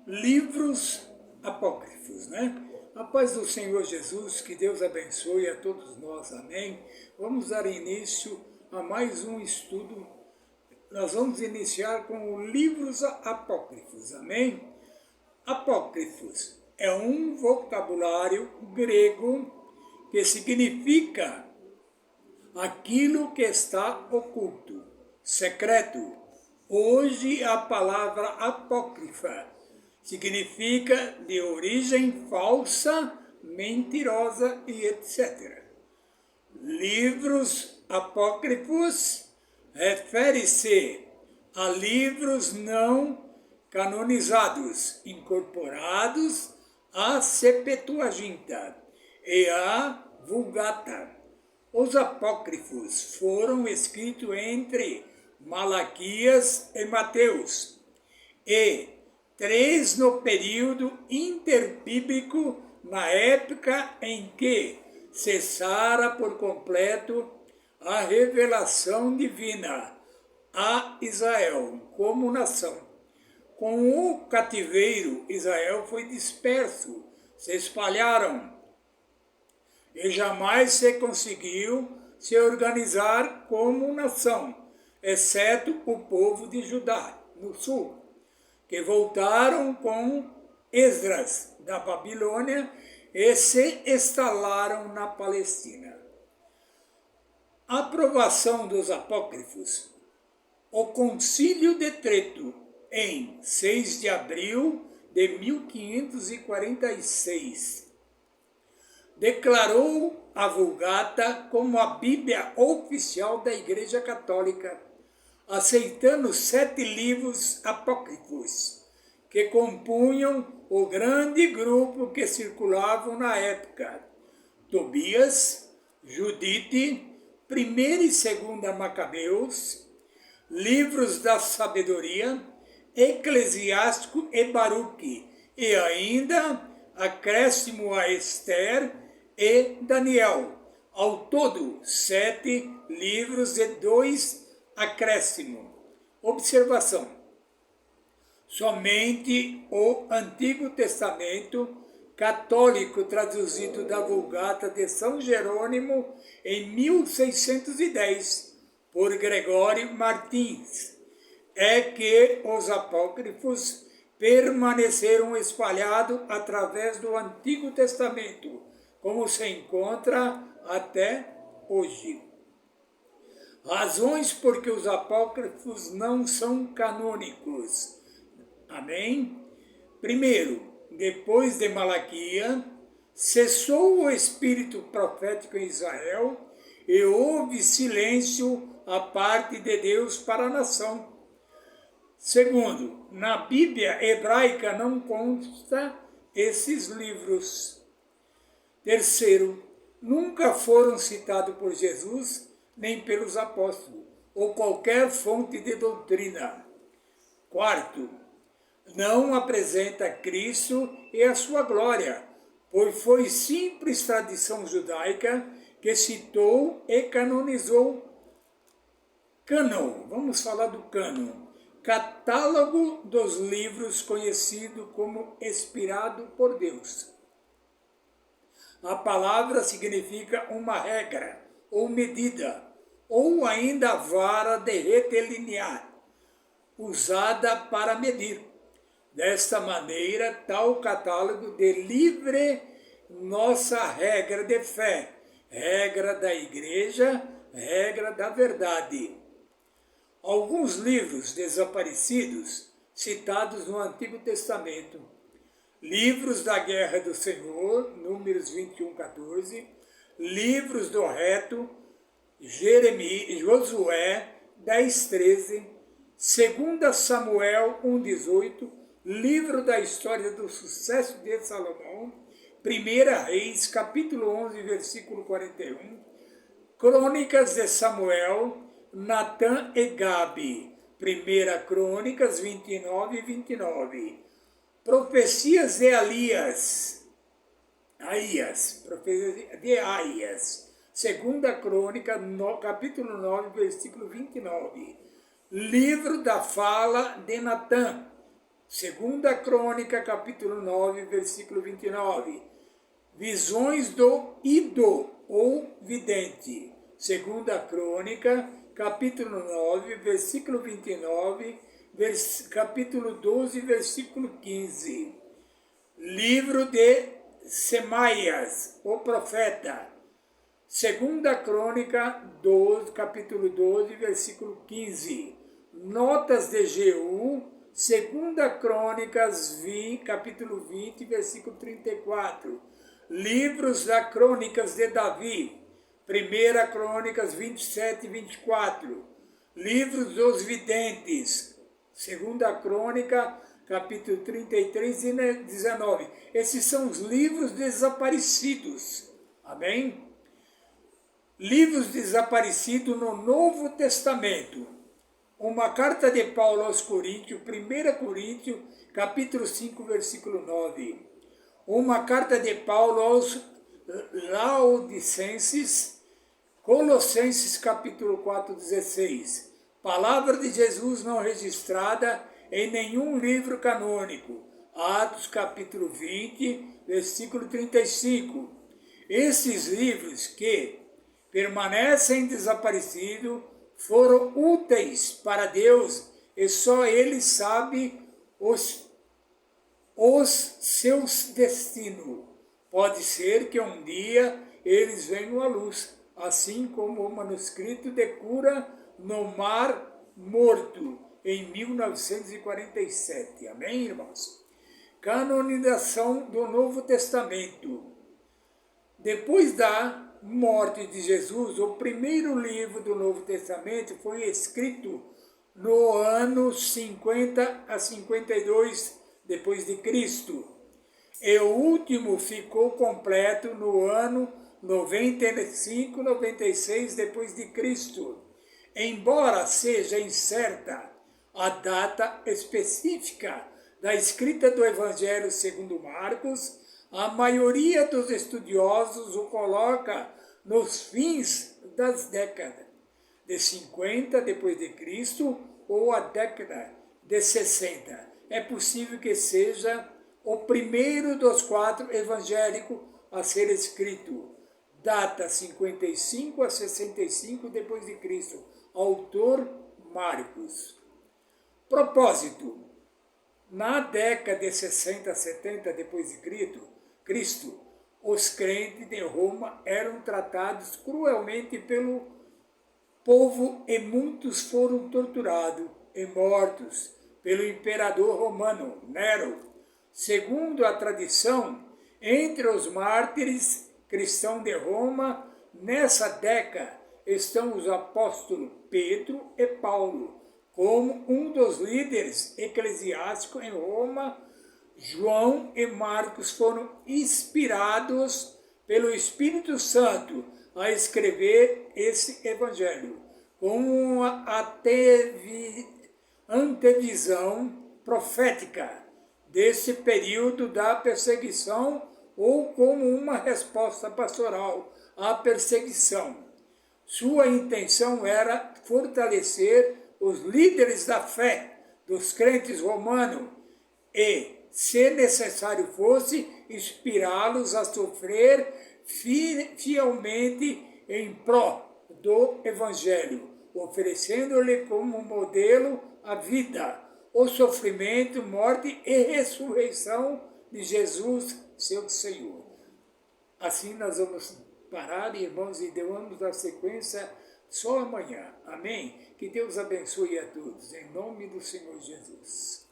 Livros apócrifos, né? A paz do Senhor Jesus, que Deus abençoe a todos nós, amém? Vamos dar início a mais um estudo. Nós vamos iniciar com livros apócrifos, amém? Apócrifos é um vocabulário grego que significa aquilo que está oculto, secreto. Hoje a palavra apócrifa significa de origem falsa, mentirosa e etc. Livros apócrifos refere-se a livros não canonizados, incorporados à Septuaginta e à Vulgata. Os apócrifos foram escritos entre Malaquias e Mateus, e 3 no período interbíblico, na época em que cessara por completo a revelação divina a Israel como nação. Com o cativeiro, Israel foi disperso, se espalharam, e jamais se conseguiu se organizar como nação, exceto o povo de Judá, no sul, que voltaram com Esdras da Babilônia e se instalaram na Palestina. A aprovação dos apócrifos. O Concílio de Trento, em 6 de abril de 1546, declarou a Vulgata como a Bíblia oficial da Igreja Católica, aceitando 7 livros apócrifos, que compunham o grande grupo que circulavam na época: Tobias, Judite, 1ª e 2ª Macabeus, livros da sabedoria, Eclesiástico e Baruque, e ainda acréscimo a Esther e Daniel. Ao todo, 7 livros e 2 acréscimo. Observação: somente o Antigo Testamento católico, traduzido da Vulgata de São Jerônimo em 1610, por Gregório Martins, é que os apócrifos permaneceram espalhados através do Antigo Testamento, como se encontra até hoje. Razões por que os apócrifos não são canônicos. Amém? Primeiro, depois de Malaquias, cessou o espírito profético em Israel e houve silêncio à parte de Deus para a nação. Segundo, na Bíblia hebraica não consta esses livros. Terceiro, nunca foram citados por Jesus nem pelos apóstolos, ou qualquer fonte de doutrina. Quarto, não apresenta Cristo e a sua glória, pois foi simples tradição judaica que citou e canonizou. Cânon, vamos falar do cânon. Catálogo dos livros conhecido como inspirado por Deus. A palavra significa uma regra, ou medida, ou ainda vara de retelinear, usada para medir. Desta maneira, tal catálogo de livre nossa regra de fé, regra da igreja, regra da verdade. Alguns livros desaparecidos citados no Antigo Testamento: livros da Guerra do Senhor, Números 21:14, livros do Reto, Jeremias, Josué 10:13, 2 Samuel 1:18, livro da história do sucesso de Salomão, 1 Reis, capítulo 11, versículo 41, Crônicas de Samuel, Natã e Gabe, 1 Crônicas 29 e 29, profecias de profecia de Aías, 2 Crônica, capítulo 9, versículo 29, livro da fala de Natã, Segunda Crônica, capítulo 9, versículo 29. Visões do ido ou vidente. Segunda Crônica, capítulo 9, versículo 29, capítulo 12, versículo 15. Livro de Semaias, o profeta. Segunda Crônica 12, capítulo 12, versículo 15. Notas de Jeú, Segunda Crônicas, capítulo 20, versículo 34. Livros da Crônicas de Davi, Primeira Crônicas 27 e 24. Livros dos Videntes, Segunda Crônica, capítulo 33 e 19. Esses são os livros desaparecidos. Amém? Livros desaparecidos no Novo Testamento. Uma carta de Paulo aos Coríntios, 1 Coríntios, capítulo 5, versículo 9. Uma carta de Paulo aos Laodicenses, Colossenses, capítulo 4, 16. Palavra de Jesus não registrada em nenhum livro canônico. Atos, capítulo 20, versículo 35. Esses livros que permanecem desaparecidos foram úteis para Deus e só Ele sabe os seus destinos. Pode ser que um dia eles venham à luz, assim como o manuscrito de Cura no Mar Morto, em 1947. Amém, irmãos? Canonização do Novo Testamento. Depois da morte de Jesus, o primeiro livro do Novo Testamento foi escrito no ano 50 a 52 depois de Cristo. E o último ficou completo no ano 95, 96 depois de Cristo. Embora seja incerta a data específica da escrita do Evangelho segundo Marcos, a maioria dos estudiosos o coloca nos fins das décadas de 50 depois de Cristo ou a década de 60. É possível que seja o primeiro dos 4 evangélicos a ser escrito. Data 55 a 65 depois de Cristo. Autor Marcos. Propósito. Na década de 60 a 70 depois de Cristo, os crentes de Roma eram tratados cruelmente pelo povo e muitos foram torturados e mortos pelo imperador romano, Nero. Segundo a tradição, entre os mártires cristãos de Roma, nessa década estão os apóstolos Pedro e Paulo, como um dos líderes eclesiásticos em Roma. João e Marcos foram inspirados pelo Espírito Santo a escrever esse evangelho, com uma antevisão profética desse período da perseguição ou como uma resposta pastoral à perseguição. Sua intenção era fortalecer os líderes da fé dos crentes romanos e, se necessário fosse, inspirá-los a sofrer fielmente em pró do Evangelho, oferecendo-lhe como modelo a vida, o sofrimento, morte e ressurreição de Jesus, seu Senhor. Assim nós vamos parar, irmãos, e vamos dar sequência só amanhã. Amém? Que Deus abençoe a todos, em nome do Senhor Jesus.